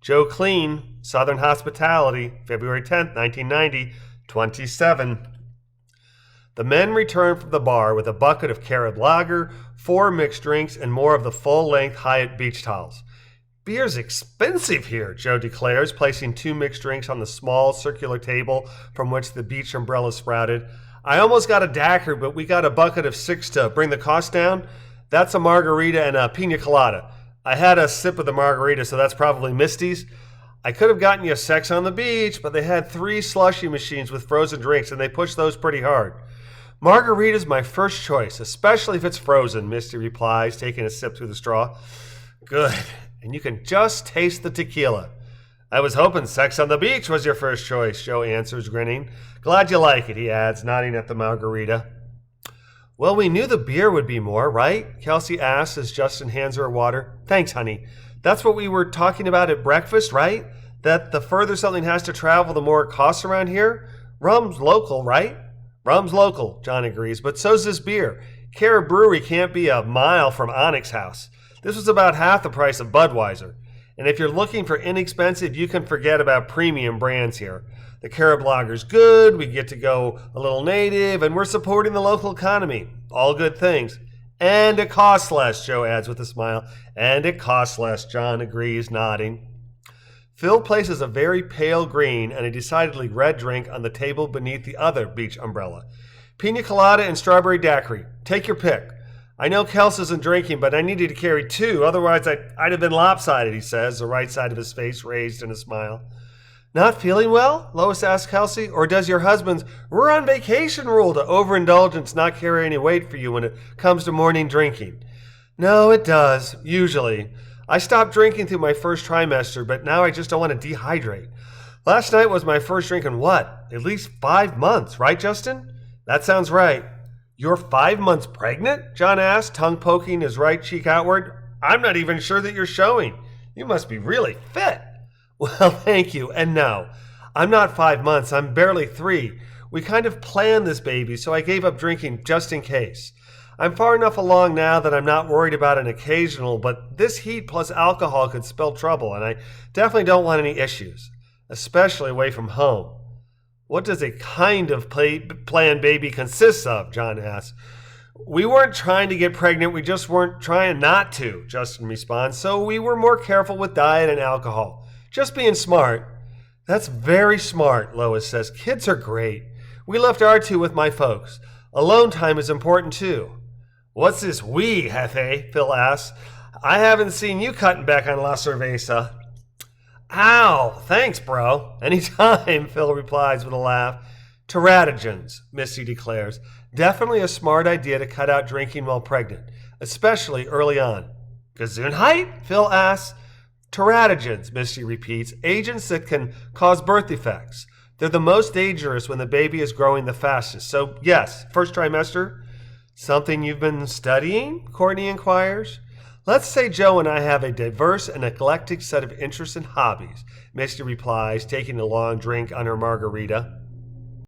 Joe Kleen, Southern Hospitality, February 10th, 1990, 27. The men returned from the bar with a bucket of Carib Lager, 4 mixed drinks, and more of the full-length Hyatt beach towels. Beer's expensive here, Joe declares, placing 2 mixed drinks on the small circular table from which the beach umbrella sprouted. I almost got a daiquiri, but we got a bucket of 6 to bring the cost down. That's a margarita and a pina colada. I had a sip of the margarita, so that's probably Misty's. I could have gotten you sex on the beach, but they had 3 slushy machines with frozen drinks, and they pushed those pretty hard. Margarita's my first choice, especially if it's frozen, Misty replies, taking a sip through the straw. Good. And you can just taste the tequila. I was hoping sex on the beach was your first choice, Joe answers, grinning. Glad you like it, he adds, nodding at the margarita. Well, we knew the beer would be more, right? Kelsey asks as Justin hands her water. Thanks, honey. That's what we were talking about at breakfast, right? That the further something has to travel, the more it costs around here? Rum's local, right? Rum's local, John agrees, but so's this beer. Cara Brewery can't be a mile from Onyx House. This was about half the price of Budweiser. And if you're looking for inexpensive, you can forget about premium brands here. The Carib Lager's good, we get to go a little native, and we're supporting the local economy. All good things. And it costs less, Joe adds with a smile. And it costs less, John agrees, nodding. Phil places a very pale green and a decidedly red drink on the table beneath the other beach umbrella. Pina colada and strawberry daiquiri. Take your pick. I know Kels isn't drinking, but I needed to carry 2, otherwise I'd have been lopsided, he says, the right side of his face raised in a smile. Not feeling well? Lois asks Kelsey. Or does your husband's we're on vacation rule to overindulgence not carry any weight for you when it comes to morning drinking? No, it does, usually. I stopped drinking through my first trimester, but now I just don't want to dehydrate. Last night was my first drink in what? At least 5 months, right, Justin? That sounds right. You're 5 months pregnant? John asked, tongue poking his right cheek outward. I'm not even sure that you're showing. You must be really fit. Well, thank you. And no, I'm not 5 months. I'm barely 3. We kind of planned this baby, so I gave up drinking just in case. I'm far enough along now that I'm not worried about an occasional, but this heat plus alcohol could spell trouble, and I definitely don't want any issues, especially away from home. What does a kind of planned baby consist of? John asks. We weren't trying to get pregnant, we just weren't trying not to, Justin responds, so we were more careful with diet and alcohol. Just being smart. That's very smart, Lois says. Kids are great. We left our 2 with my folks. Alone time is important too. What's this we, Hefe? Phil asks. I haven't seen you cutting back on La Cerveza. Ow, thanks, bro. Anytime, Phil replies with a laugh. Teratogens, Misty declares. Definitely a smart idea to cut out drinking while pregnant, especially early on. Gesundheit? Phil asks. Teratogens, Misty repeats, agents that can cause birth defects. They're the most dangerous when the baby is growing the fastest. So, yes, first trimester. Something you've been studying? Courtney inquires. Let's say Joe and I have a diverse and eclectic set of interests and hobbies, Misty replies, taking a long drink on her margarita.